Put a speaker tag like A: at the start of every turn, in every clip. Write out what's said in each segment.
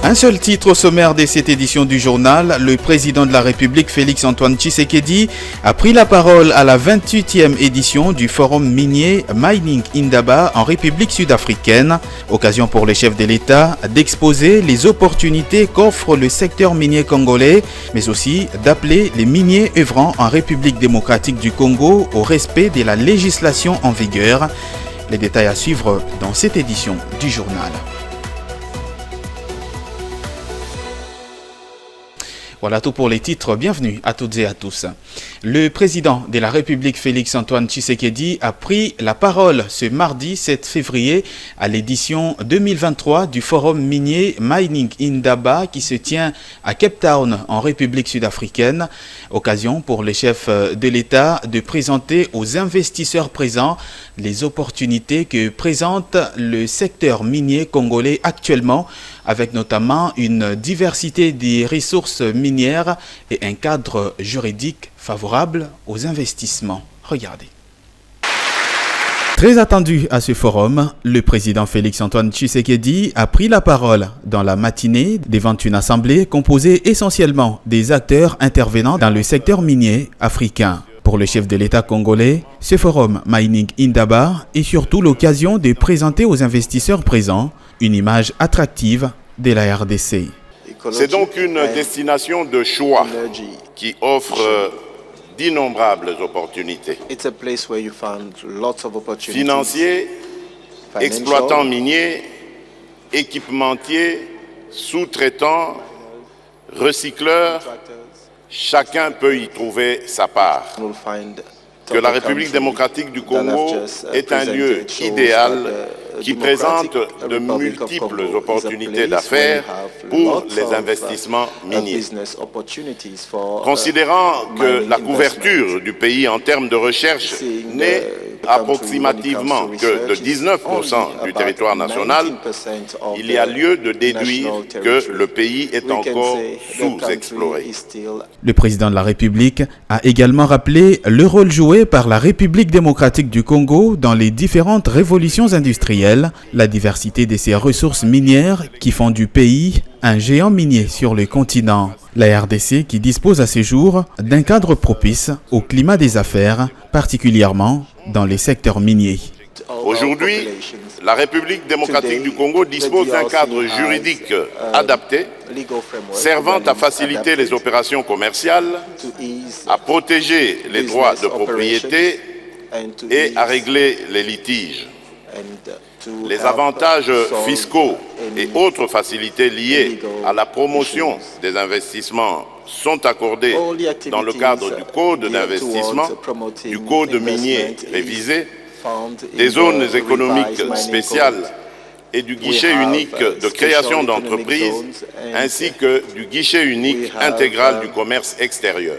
A: Un seul titre au sommaire de cette édition du journal. Le président de la République, Félix-Antoine Tshisekedi, a pris la parole à la 28e édition du forum minier Mining Indaba en République sud-africaine. Occasion pour les chefs de l'État d'exposer les opportunités qu'offre le secteur minier congolais, mais aussi d'appeler les miniers œuvrant en République démocratique du Congo au respect de la législation en vigueur. Les détails à suivre dans cette édition du journal. Voilà tout pour les titres. Bienvenue à toutes et à tous. Le président de la République, Félix-Antoine Tshisekedi, a pris la parole ce mardi 7 février à l'édition 2023 du forum minier Mining Indaba qui se tient à Cape Town en République sud-africaine. Occasion pour les chefs de l'État de présenter aux investisseurs présents les opportunités que présente le secteur minier congolais actuellement, avec notamment une diversité des ressources minières et un cadre juridique favorable aux investissements. Regardez. Très attendu à ce forum, le président Félix-Antoine Tshisekedi a pris la parole dans la matinée devant une assemblée composée essentiellement des acteurs intervenant dans le secteur minier africain. Pour le chef de l'État congolais, ce forum Mining Indaba est surtout l'occasion de présenter aux investisseurs présents une image attractive de la RDC.
B: C'est donc une destination de choix qui offre d'innombrables opportunités. Financiers, exploitants miniers, équipementiers, sous-traitants, recycleurs, chacun peut y trouver sa part. Que la République démocratique du Congo est un lieu idéal qui présente de multiples opportunités d'affaires pour les investissements miniers. Considérant que la couverture du pays en termes de recherche n'est approximativement que de 19% du territoire national, il y a lieu de déduire que le pays est encore sous-exploré.
A: Le président de la République a également rappelé le rôle joué par la République démocratique du Congo dans les différentes révolutions industrielles, la diversité de ses ressources minières qui font du pays un géant minier sur le continent. La RDC qui dispose à ce jour d'un cadre propice au climat des affaires, particulièrement dans les secteurs miniers.
B: Aujourd'hui, la République démocratique du Congo dispose d'un cadre juridique adapté, servant à faciliter les opérations commerciales, à protéger les droits de propriété et à régler les litiges. Les avantages fiscaux et autres facilités liées à la promotion des investissements sont accordés dans le cadre du Code d'investissement, du Code minier révisé, des zones économiques spéciales et du guichet unique de création d'entreprises, ainsi que du guichet unique intégral du commerce extérieur.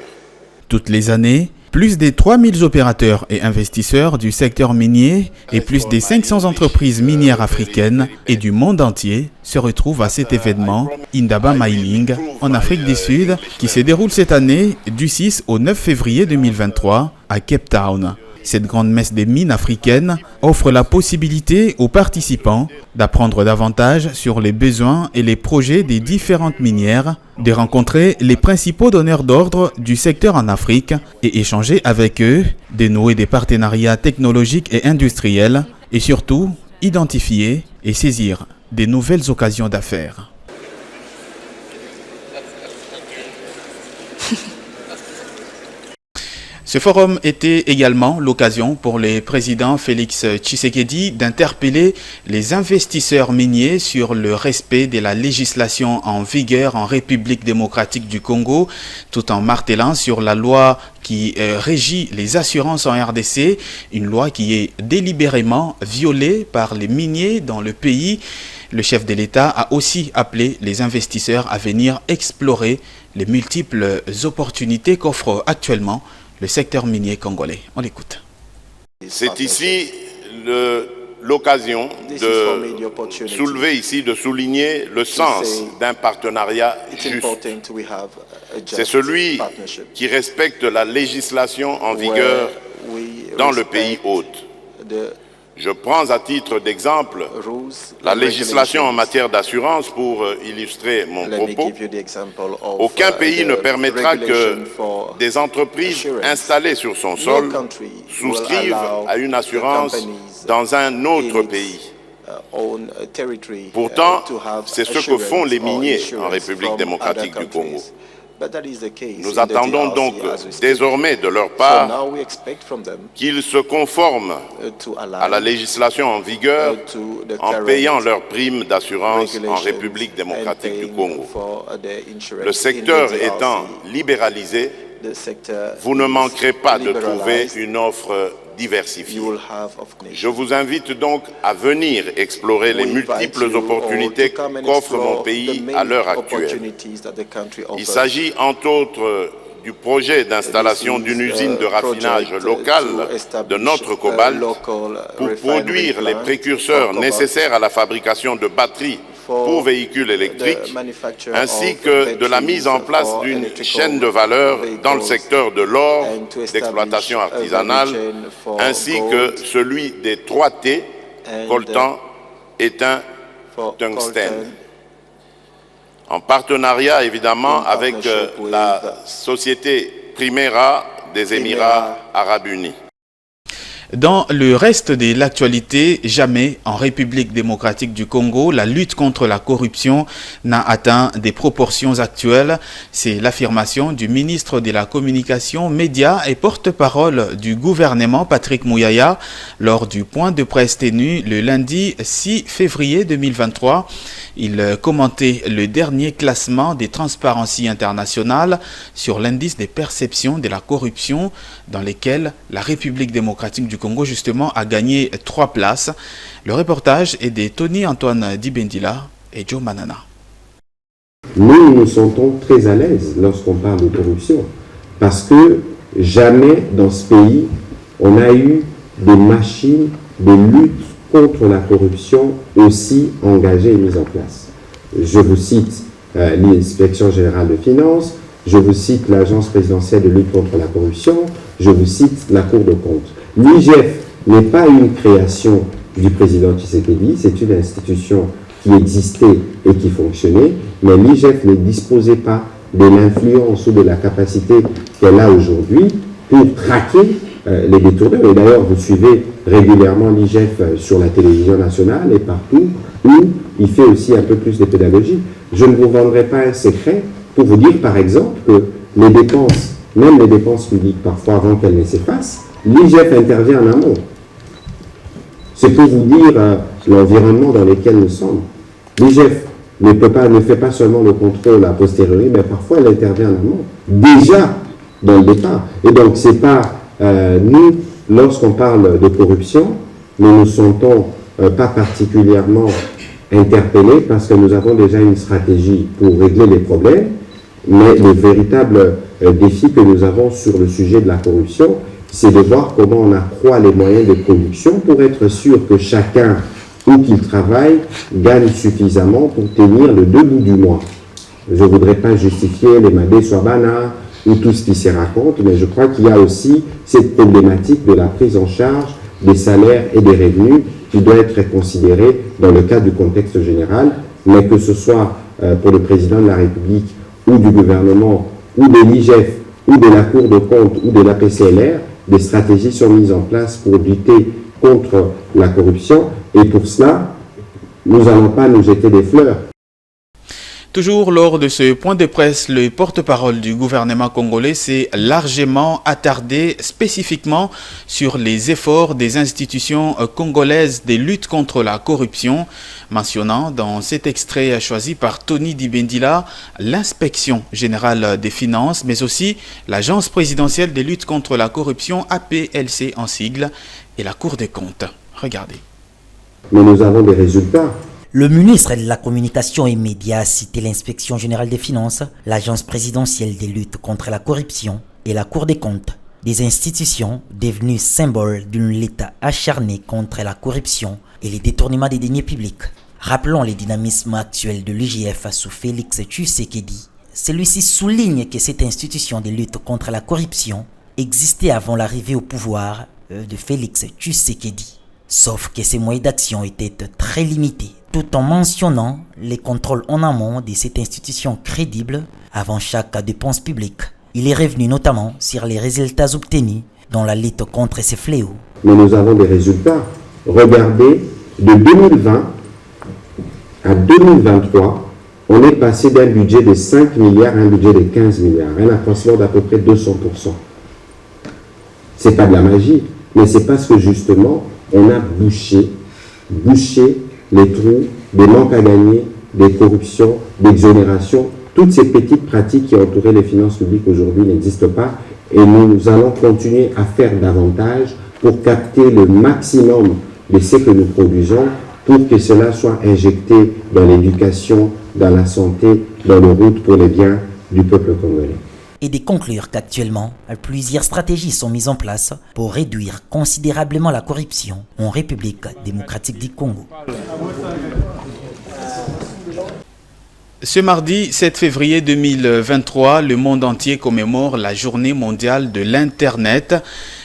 A: Toutes les années, plus de 3000 opérateurs et investisseurs du secteur minier et plus de 500 entreprises minières africaines et du monde entier se retrouvent à cet événement Indaba Mining en Afrique du Sud qui se déroule cette année du 6 au 9 février 2023 à Cape Town. Cette grande messe des mines africaines offre la possibilité aux participants d'apprendre davantage sur les besoins et les projets des différentes minières, de rencontrer les principaux donneurs d'ordre du secteur en Afrique et échanger avec eux, de nouer des partenariats technologiques et industriels et surtout identifier et saisir des nouvelles occasions d'affaires. Ce forum était également l'occasion pour le président Félix Tshisekedi d'interpeller les investisseurs miniers sur le respect de la législation en vigueur en République démocratique du Congo, tout en martelant sur la loi qui régit les assurances en RDC, une loi qui est délibérément violée par les miniers dans le pays. Le chef de l'État a aussi appelé les investisseurs à venir explorer les multiples opportunités qu'offre actuellement le secteur minier congolais. On l'écoute.
B: C'est ici l'occasion de soulever ici, de souligner le sens d'un partenariat juste. C'est celui qui respecte la législation en vigueur dans le pays hôte. Je prends à titre d'exemple la législation en matière d'assurance pour illustrer mon propos. Aucun pays ne permettra que des entreprises installées sur son sol souscrivent à une assurance dans un autre pays. Pourtant, c'est ce que font les miniers en République démocratique du Congo. Nous attendons donc désormais de leur part qu'ils se conforment à la législation en vigueur en payant leurs primes d'assurance en République démocratique du Congo. Le secteur étant libéralisé, vous ne manquerez pas de trouver une offre diversifiée. Je vous invite donc à venir explorer les multiples opportunités qu'offre mon pays à l'heure actuelle. Il s'agit entre autres du projet d'installation d'une usine de raffinage locale de notre cobalt pour produire les précurseurs nécessaires à la fabrication de batteries pour véhicules électriques, ainsi que de la mise en place d'une chaîne de valeur dans le secteur de l'or, d'exploitation artisanale, ainsi que celui des 3T, coltan, étain, tungstène. En partenariat évidemment avec la société Primera des Émirats Arabes Unis.
A: Dans le reste de l'actualité, jamais en République démocratique du Congo, la lutte contre la corruption n'a atteint des proportions actuelles. C'est l'affirmation du ministre de la Communication, Médias et porte-parole du gouvernement, Patrick Mouyaya, lors du point de presse tenu le lundi 6 février 2023. Il commentait le dernier classement des Transparency International sur l'indice des perceptions de la corruption dans lesquels la République démocratique du Congo justement a gagné 3 places. Le reportage est de Tony-Antoine Dibendila et Joe Manana.
C: Nous nous sentons très à l'aise lorsqu'on parle de corruption parce que jamais dans ce pays on a eu des machines de lutte contre la corruption aussi engagées et mises en place. Je vous cite l'Inspection générale de finances, je vous cite l'Agence présidentielle de lutte contre la corruption, je vous cite la Cour de comptes. L'IGF n'est pas une création du président Tshisekedi, c'est une institution qui existait et qui fonctionnait, mais l'IGF ne disposait pas de l'influence ou de la capacité qu'elle a aujourd'hui pour traquer les détourneurs. Et d'ailleurs, vous suivez régulièrement l'IGF sur la télévision nationale et partout où il fait aussi un peu plus de pédagogie. Je ne vous vendrai pas un secret pour vous dire, par exemple, que les dépenses, même les dépenses publiques, parfois avant qu'elles ne s'effacent, l'IGF intervient en amont. C'est pour vous dire l'environnement dans lequel nous sommes. L'IGF ne fait pas seulement le contrôle a posteriori, mais parfois elle intervient en amont, déjà dans le départ. Et donc, c'est pas nous, lorsqu'on parle de corruption, nous ne nous sentons pas particulièrement interpellés parce que nous avons déjà une stratégie pour régler les problèmes, mais le véritable défi que nous avons sur le sujet de la corruption, c'est de voir comment on accroît les moyens de production pour être sûr que chacun, où qu'il travaille, gagne suffisamment pour tenir le 2 bouts du mois. Je ne voudrais pas justifier les Madé Swabana ou tout ce qui s'y raconte, mais je crois qu'il y a aussi cette problématique de la prise en charge des salaires et des revenus qui doit être considérée dans le cadre du contexte général, mais que ce soit pour le président de la République ou du gouvernement ou de l'IGF ou de la Cour de compte ou de la PCLR, des stratégies sont mises en place pour lutter contre la corruption et pour cela, nous n'allons pas nous jeter des fleurs.
A: Toujours lors de ce point de presse, le porte-parole du gouvernement congolais s'est largement attardé spécifiquement sur les efforts des institutions congolaises de lutte contre la corruption, mentionnant dans cet extrait choisi par Tony Dibendila l'inspection générale des finances, mais aussi l'agence présidentielle de lutte contre la corruption APLC en sigle et la Cour des comptes. Regardez.
C: Mais nous avons des résultats.
D: Le ministre de la Communication et Médias a cité l'Inspection générale des finances, l'Agence présidentielle de lutte contre la corruption et la Cour des comptes, des institutions devenues symboles d'une lutte acharnée contre la corruption et les détournements des deniers publics. Rappelons les dynamismes actuels de l'IGF sous Félix Tshisekedi. Celui-ci souligne que cette institution de lutte contre la corruption existait avant l'arrivée au pouvoir de Félix Tshisekedi. Sauf que ces moyens d'action étaient très limités, tout en mentionnant les contrôles en amont de cette institution crédible avant chaque dépense publique. Il est revenu notamment sur les résultats obtenus dans la lutte contre ces fléaux.
C: Mais nous avons des résultats. Regardez, de 2020 à 2023, on est passé d'un budget de 5 milliards à un budget de 15 milliards, un accroissement d'à peu près 200%. Ce n'est pas de la magie, mais c'est parce que justement, on a bouché les trous, des manques à gagner, des corruptions, d'exonérations. Toutes ces petites pratiques qui entouraient les finances publiques aujourd'hui n'existent pas et nous allons continuer à faire davantage pour capter le maximum de ce que nous produisons pour que cela soit injecté dans l'éducation, dans la santé, dans les routes pour les biens du peuple congolais.
D: Et de conclure qu'actuellement, plusieurs stratégies sont mises en place pour réduire considérablement la corruption en République démocratique du Congo.
A: Ce mardi 7 février 2023, le monde entier commémore la journée mondiale de l'Internet.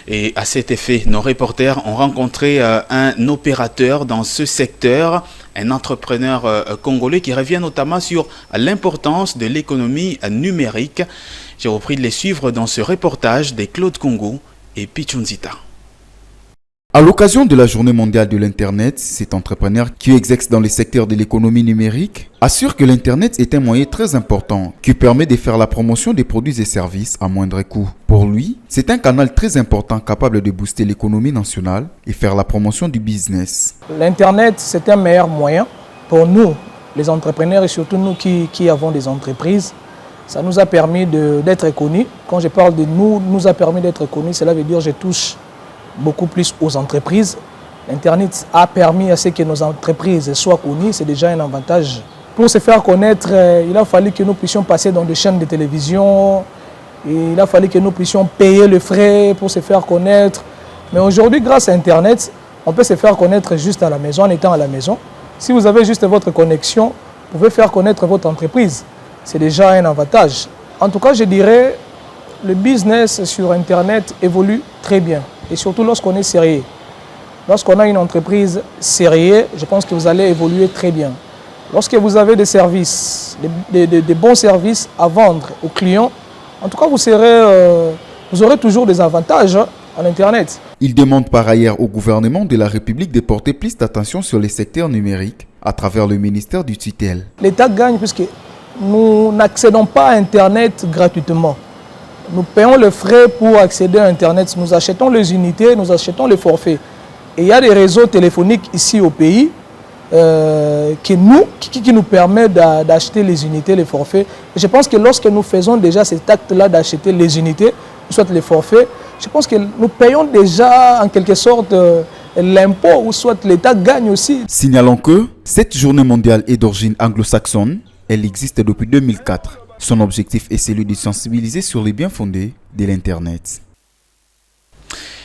A: Et à cet effet, nos reporters ont rencontré un opérateur dans ce secteur, un entrepreneur congolais qui revient notamment sur l'importance de l'économie numérique. J'ai repris de les suivre dans ce reportage des Claude Congo et Pichunzita.
E: À l'occasion de la journée mondiale de l'Internet, cet entrepreneur qui exerce dans le secteur de l'économie numérique assure que l'Internet est un moyen très important qui permet de faire la promotion des produits et services à moindre coût. Pour lui, c'est un canal très important capable de booster l'économie nationale et faire la promotion du business.
F: L'Internet, c'est un meilleur moyen pour nous, les entrepreneurs et surtout nous qui avons des entreprises. Ça nous a permis d'être connus. Quand je parle de nous a permis d'être connus, cela veut dire que je touche beaucoup plus aux entreprises. L'Internet a permis à ce que nos entreprises soient connues, c'est déjà un avantage. Pour se faire connaître, il a fallu que nous puissions passer dans des chaînes de télévision, il a fallu que nous puissions payer le frais pour se faire connaître. Mais aujourd'hui, grâce à Internet, on peut se faire connaître juste à la maison, en étant à la maison. Si vous avez juste votre connexion, vous pouvez faire connaître votre entreprise. C'est déjà un avantage. En tout cas, je dirais, le business sur Internet évolue très bien. Et surtout lorsqu'on est sérieux. Lorsqu'on a une entreprise sérieuse, je pense que vous allez évoluer très bien. Lorsque vous avez des services, des bons services à vendre aux clients, en tout cas, vous aurez toujours des avantages à l'Internet.
E: Il demande par ailleurs au gouvernement de la République de porter plus d'attention sur les secteurs numériques à travers le ministère du tutelle.
F: L'État gagne puisque nous n'accédons pas à Internet gratuitement. Nous payons le frais pour accéder à Internet. Nous achetons les unités, nous achetons les forfaits. Et il y a des réseaux téléphoniques ici au pays qui nous permettent d'acheter les unités, les forfaits. Et je pense que lorsque nous faisons déjà cet acte-là d'acheter les unités, soit les forfaits, je pense que nous payons déjà en quelque sorte l'impôt, ou soit l'État gagne aussi.
E: Signalons que cette journée mondiale est d'origine anglo-saxonne. Elle existe depuis 2004. Son objectif est celui de sensibiliser sur les biens fondés de l'Internet.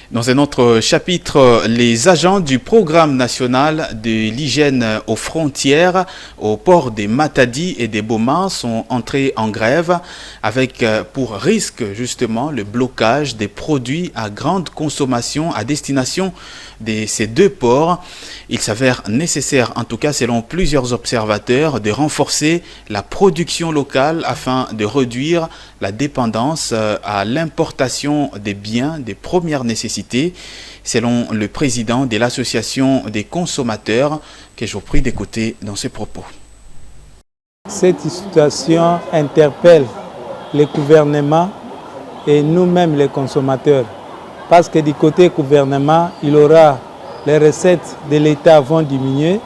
A: Dans un autre chapitre, les agents du programme national de l'hygiène aux frontières au port des Matadi et des Boma sont entrés en grève avec pour risque justement le blocage des produits à grande consommation à destination de ces deux ports. Il s'avère nécessaire, en tout cas selon plusieurs observateurs, de renforcer la production locale afin de réduire la dépendance à l'importation des biens de première nécessité, selon le président de l'association des consommateurs que je vous prie d'écouter dans ses propos.
G: Cette situation interpelle le gouvernement et nous-mêmes les consommateurs, parce que du côté gouvernement, il aura les recettes de l'État vont diminuer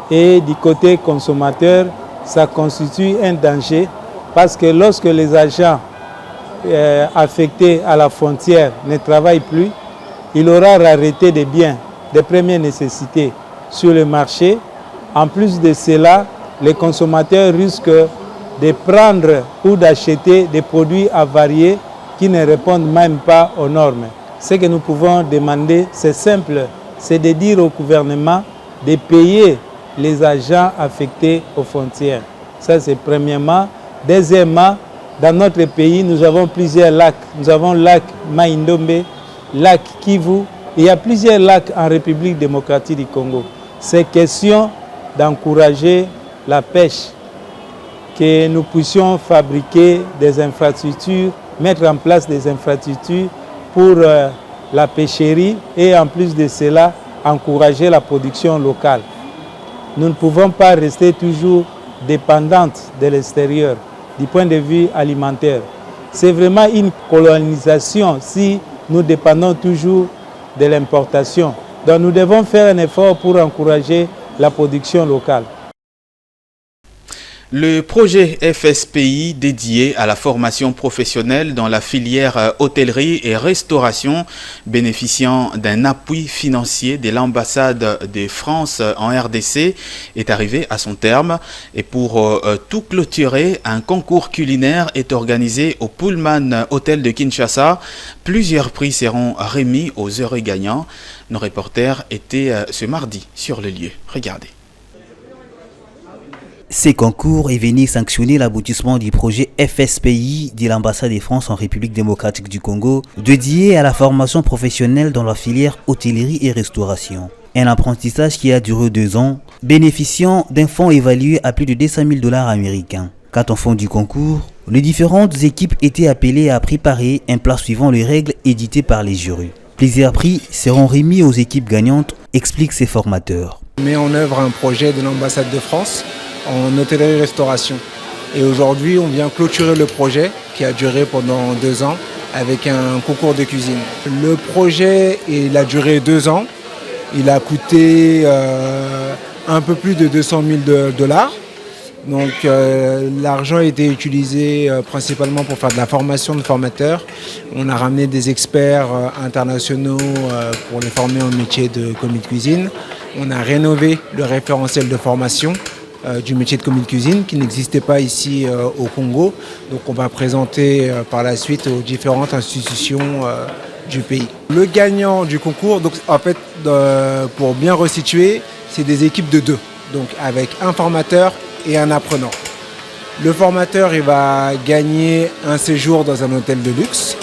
G: et du côté consommateur, ça constitue un danger parce que lorsque les agents affectés à la frontière ne travaillent plus, il aura rareté des biens de première nécessité sur le marché. En plus de cela, les consommateurs risquent de prendre ou d'acheter des produits avariés qui ne répondent même pas aux normes. Ce que nous pouvons demander, c'est simple, c'est de dire au gouvernement de payer les agents affectés aux frontières. Ça, c'est premièrement. Deuxièmement, dans notre pays, nous avons plusieurs lacs. Nous avons le lac Maïndombe, lac Kivu Il y a plusieurs lacs en République démocratique du Congo. C'est question d'encourager la pêche, que nous puissions fabriquer des infrastructures, mettre en place des infrastructures pour la pêcherie et en plus de cela, encourager la production locale. Nous ne pouvons pas rester toujours dépendantes de l'extérieur du point de vue alimentaire. C'est vraiment une colonisation si nous dépendons toujours de l'importation. Donc nous devons faire un effort pour encourager la production locale.
A: Le projet FSPI dédié à la formation professionnelle dans la filière hôtellerie et restauration, bénéficiant d'un appui financier de l'ambassade de France en RDC, est arrivé à son terme. Et pour tout clôturer, un concours culinaire est organisé au Pullman Hotel de Kinshasa. Plusieurs prix seront remis aux heureux gagnants. Nos reporters étaient ce mardi sur le lieu. Regardez.
D: Ces concours est venu sanctionner l'aboutissement du projet FSPI de l'ambassade de France en République démocratique du Congo, dédié à la formation professionnelle dans la filière hôtellerie et restauration. Un apprentissage qui a duré 2 ans, bénéficiant d'un fonds évalué à plus de 200 000 $ américains. Quant au fond du concours, les différentes équipes étaient appelées à préparer un plat suivant les règles éditées par les jurys. Plusieurs prix seront remis aux équipes gagnantes, expliquent ces formateurs.
H: On met en œuvre un projet de l'ambassade de France en hôtellerie-restauration. Et aujourd'hui, on vient clôturer le projet qui a duré pendant 2 ans avec un concours de cuisine. Le projet, il a duré 2 ans. Il a coûté un peu plus de 200 000 $. Donc l'argent a été utilisé principalement pour faire de la formation de formateurs. On a ramené des experts internationaux pour les former au métier de commis de cuisine. On a rénové le référentiel de formation du métier de commis de cuisine qui n'existait pas ici au Congo. Donc on va présenter par la suite aux différentes institutions du pays. Le gagnant du concours, donc en fait pour bien resituer, c'est des équipes de 2, donc avec un formateur et un apprenant. Le formateur il va gagner un séjour dans un hôtel de luxe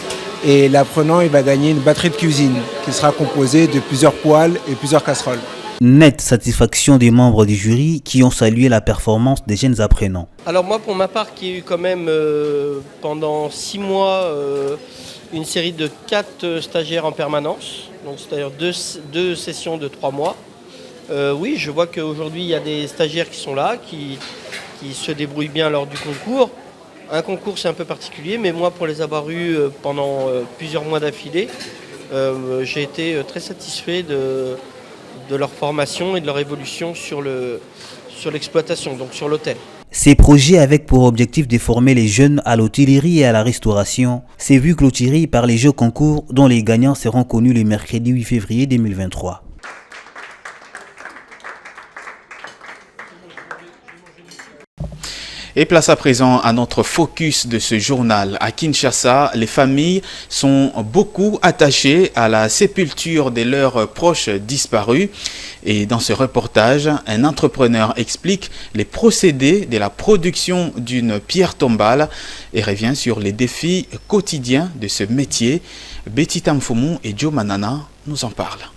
H: et l'apprenant il va gagner une batterie de cuisine qui sera composée de plusieurs poêles et plusieurs casseroles.
D: Nette satisfaction des membres du jury qui ont salué la performance des jeunes apprenants.
I: Alors moi pour ma part qui ai eu quand même pendant 6 mois une série de 4 stagiaires en permanence, donc c'est-à-dire 2 sessions de 3 mois. Oui, je vois qu'aujourd'hui il y a des stagiaires qui sont là, qui se débrouillent bien lors du concours. Un concours c'est un peu particulier, mais moi pour les avoir eus pendant plusieurs mois d'affilée, j'ai été très satisfait de leur formation et de leur évolution sur l'exploitation, donc sur l'hôtel.
D: Ces projets avec pour objectif de former les jeunes à l'hôtellerie et à la restauration s'est vu clôturé par les jeux concours dont les gagnants seront connus le mercredi 8 février 2023.
A: Et place à présent à notre focus de ce journal. À Kinshasa, les familles sont beaucoup attachées à la sépulture de leurs proches disparus. Et dans ce reportage, un entrepreneur explique les procédés de la production d'une pierre tombale et revient sur les défis quotidiens de ce métier. Betty Tamfoumou et Joe Manana nous en parlent.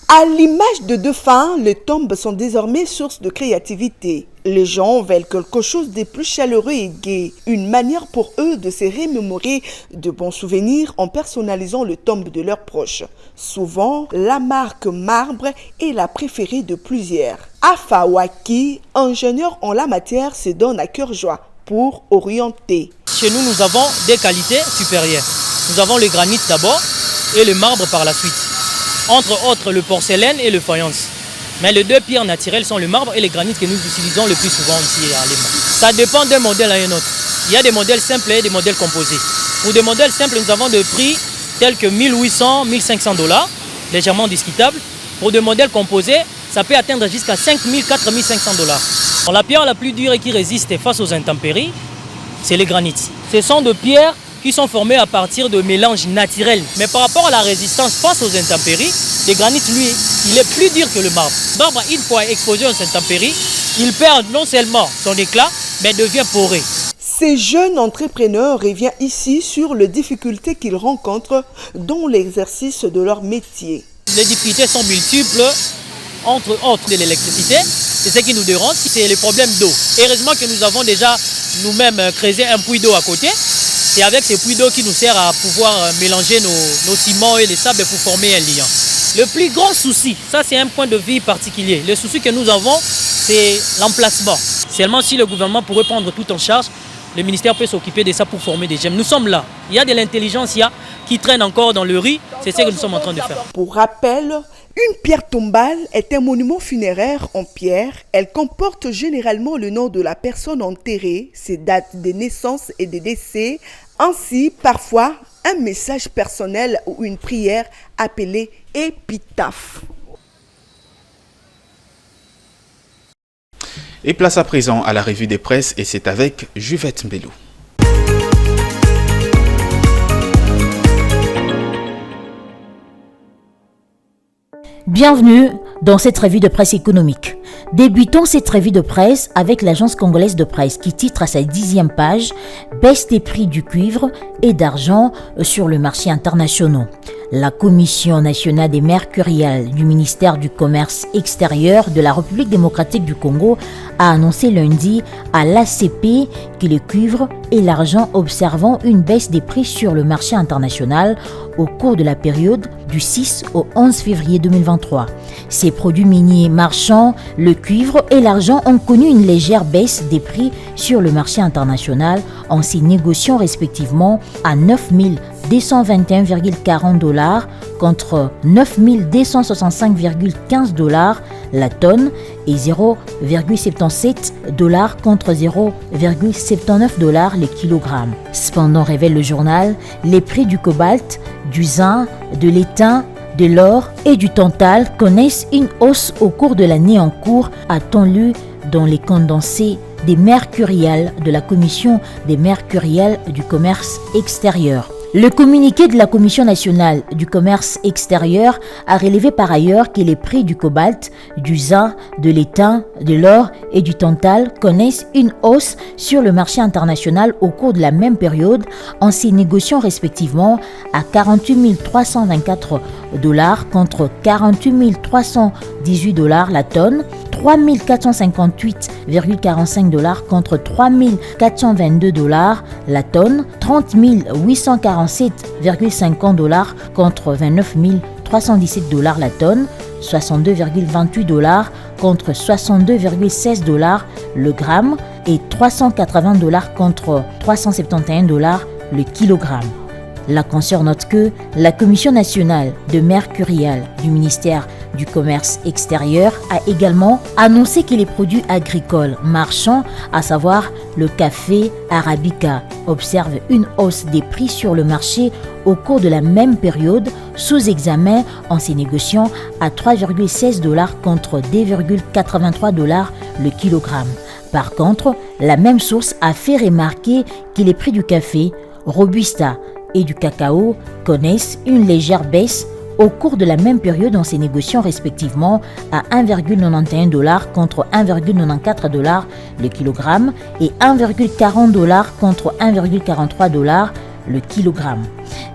J: À l'image de défunts, les tombes sont désormais source de créativité. Les gens veulent quelque chose de plus chaleureux et gai, une manière pour eux de se remémorer de bons souvenirs en personnalisant le tombe de leurs proches. Souvent, la marque marbre est la préférée de plusieurs. Afa Waki, ingénieur en la matière, se donne à cœur joie pour orienter.
K: Chez nous, nous avons des qualités supérieures. Nous avons le granit d'abord et le marbre par la suite. Entre autres le porcelaine et le faïence. Mais les 2 pierres naturelles sont le marbre et le granit que nous utilisons le plus souvent ici à Lima. Ça dépend d'un modèle à un autre. Il y a des modèles simples et des modèles composés. Pour des modèles simples, nous avons des prix tels que 1800, 1500 $, légèrement discutables. Pour des modèles composés, ça peut atteindre jusqu'à 5000, 4500 $. La pierre la plus dure et qui résiste face aux intempéries, c'est le granit. Ce sont des pierres qui sont formés à partir de mélanges naturels. Mais par rapport à la résistance face aux intempéries, le granit, lui, il est plus dur que le marbre. Le marbre, une fois exposé aux intempéries, il perd non seulement son éclat, mais devient poreux.
J: Ces jeunes entrepreneurs reviennent ici sur les difficultés qu'ils rencontrent dans l'exercice de leur métier.
K: Les difficultés sont multiples, entre autres de l'électricité. C'est ce qui nous dérange, c'est les problèmes d'eau. Heureusement que nous avons déjà nous-mêmes creusé un puits d'eau à côté. C'est avec ces puits d'eau qui nous sert à pouvoir mélanger nos ciments et les sables pour former un liant. Le plus grand souci, ça c'est un point de vue particulier. Le souci que nous avons, c'est l'emplacement. Seulement si le gouvernement pourrait prendre tout en charge, le ministère peut s'occuper de ça pour former des jeunes. Nous sommes là. Il y a de l'intelligence qui traîne encore dans le riz. C'est ce que nous sommes en train de faire.
J: Pour rappel, une pierre tombale est un monument funéraire en pierre. Elle comporte généralement le nom de la personne enterrée, ses dates de naissance et de décès, ainsi parfois un message personnel ou une prière appelée épitaphe.
A: Et place à présent à la revue des presses et c'est avec Juvette Mbelou.
L: Bienvenue dans cette revue de presse économique. Débutons cette revue de presse avec l'agence congolaise de presse qui titre à sa 10e page « Baisse des prix du cuivre et d'argent sur le marché international ». La Commission nationale des mercuriales du ministère du Commerce extérieur de la République démocratique du Congo a annoncé lundi à l'ACP que le cuivre et l'argent observant une baisse des prix sur le marché international au cours de la période du 6 au 11 février 2023. Ces produits miniers marchands, le cuivre et l'argent ont connu une légère baisse des prix sur le marché international en s'y négociant respectivement à 9 221,40 $ contre 9 265,15 $ la tonne et 0,77 $ contre 0,79 $ le kilogramme. Cependant, révèle le journal, les prix du cobalt, du zinc, de l'étain, de l'or et du tantal connaissent une hausse au cours de l'année en cours, a-t-on lu dans les condensés des mercuriales de la Commission des mercuriales du commerce extérieur. Le communiqué de la Commission nationale du commerce extérieur a relevé par ailleurs que les prix du cobalt, du zinc, de l'étain, de l'or et du tantal connaissent une hausse sur le marché international au cours de la même période en s'y négociant respectivement à 48 324 $ contre 48 318 $ la tonne, 3 458,45 $ contre 3 422 $ la tonne, 30 847,50 $ contre 29 317 $ la tonne, 62,28 $ contre 62,16 $ le gramme et 380 $ contre 371 $ le kilogramme. La Consoeur note que la Commission nationale de mercurial du ministère du Commerce extérieur a également annoncé que les produits agricoles marchands, à savoir le café arabica, observent une hausse des prix sur le marché au cours de la même période, sous examen en s'y négociant à 3,16 $ contre 2,83 $ le kilogramme. Par contre, la même source a fait remarquer que les prix du café, Robusta et du cacao connaissent une légère baisse au cours de la même période en se négociant respectivement à 1,91 $ contre 1,94 $ le kilogramme et 1,40 $ contre 1,43 $ le kilogramme.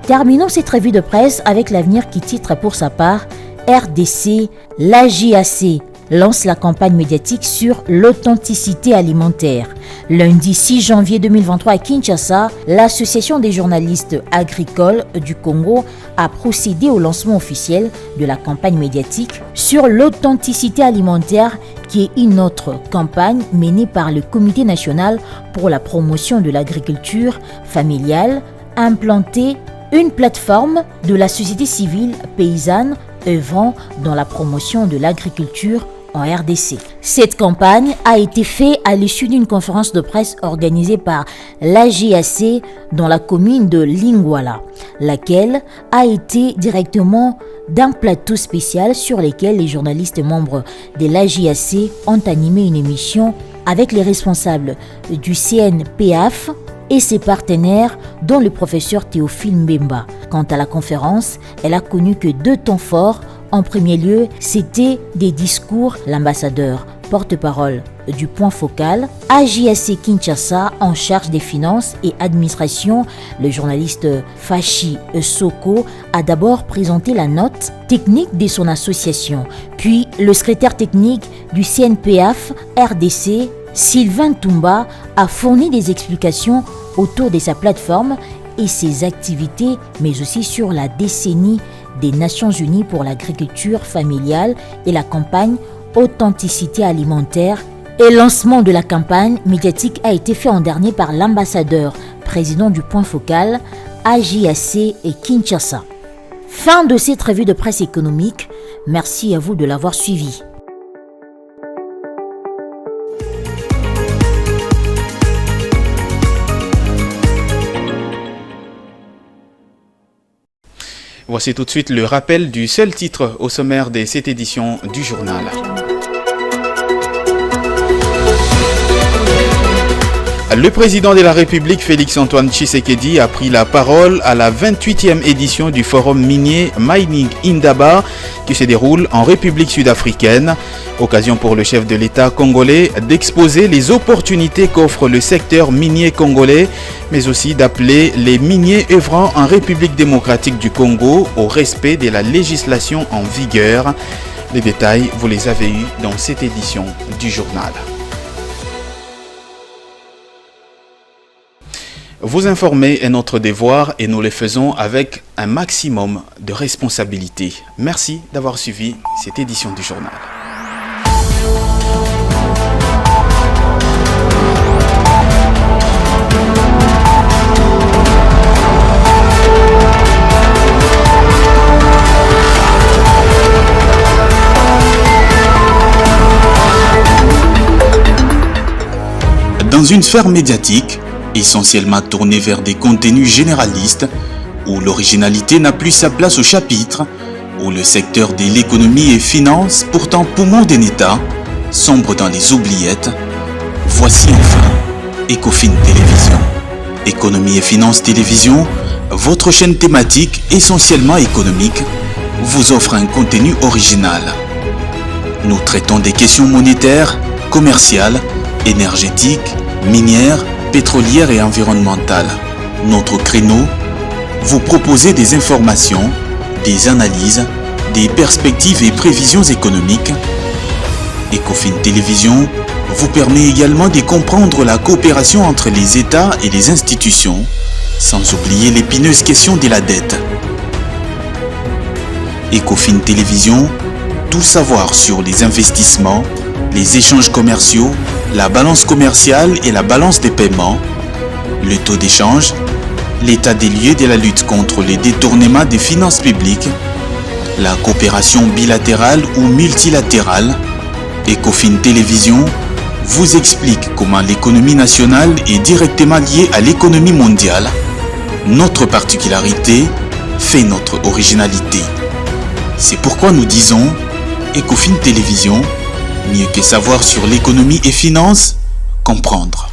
L: Terminons cette revue de presse avec l'Avenir qui titre pour sa part RDC, l'AJAC lance la campagne médiatique sur l'authenticité alimentaire. Lundi 6 janvier 2023 à Kinshasa, l'Association des journalistes agricoles du Congo a procédé au lancement officiel de la campagne médiatique sur l'authenticité alimentaire qui est une autre campagne menée par le Comité national pour la promotion de l'agriculture familiale, implantée une plateforme de la société civile paysanne œuvrant dans la promotion de l'agriculture en RDC. Cette campagne a été faite à l'issue d'une conférence de presse organisée par l'AJAC dans la commune de Lingwala, laquelle a été directement d'un plateau spécial sur lequel les journalistes membres de l'AJAC ont animé une émission avec les responsables du CNPAF et ses partenaires, dont le professeur Théophile Mbemba. Quant à la conférence, elle a connu que deux temps forts. En premier lieu, c'était des discours. L'ambassadeur porte-parole du point focal, AJAC Kinshasa en charge des finances et administration, le journaliste Fachi Soko a d'abord présenté la note technique de son association. Puis le secrétaire technique du CNPF RDC, Sylvain Toumba, a fourni des explications autour de sa plateforme et ses activités, mais aussi sur la décennie des Nations Unies pour l'agriculture familiale et la campagne Authenticité alimentaire. Et lancement de la campagne médiatique a été fait en dernier par l'ambassadeur président du point focal AJAC et Kinshasa. Fin de cette revue de presse économique. Merci à vous de l'avoir suivi.
A: Voici tout de suite le rappel du seul titre au sommaire de cette édition du journal. Le président de la République, Félix-Antoine Tshisekedi, a pris la parole à la 28e édition du forum minier Mining Indaba qui se déroule en République sud-africaine. Occasion pour le chef de l'État congolais d'exposer les opportunités qu'offre le secteur minier congolais, mais aussi d'appeler les miniers œuvrant en République démocratique du Congo au respect de la législation en vigueur. Les détails, vous les avez eus dans cette édition du journal. Vous informer est notre devoir et nous le faisons avec un maximum de responsabilité. Merci d'avoir suivi cette édition du journal. Dans une sphère médiatique, essentiellement tournée vers des contenus généralistes, où l'originalité n'a plus sa place au chapitre, où le secteur de l'économie et finance, pourtant poumon d'un État, sombre dans les oubliettes, voici enfin Ecofin Télévision. Économie et finance télévision, votre chaîne thématique essentiellement économique, vous offre un contenu original. Nous traitons des questions monétaires, commerciales, énergétiques, minières, pétrolière et environnementale. Notre créneau, vous proposer des informations, des analyses, des perspectives et prévisions économiques. Ecofin Télévision vous permet également de comprendre la coopération entre les États et les institutions, sans oublier l'épineuse question de la dette. Ecofin Télévision, tout savoir sur les investissements, les échanges commerciaux, la balance commerciale et la balance des paiements, le taux d'échange, l'état des lieux de la lutte contre les détournements des finances publiques, la coopération bilatérale ou multilatérale. Ecofin Télévision vous explique comment l'économie nationale est directement liée à l'économie mondiale. Notre particularité fait notre originalité. C'est pourquoi nous disons Ecofin Télévision, mieux que savoir sur l'économie et finances, comprendre.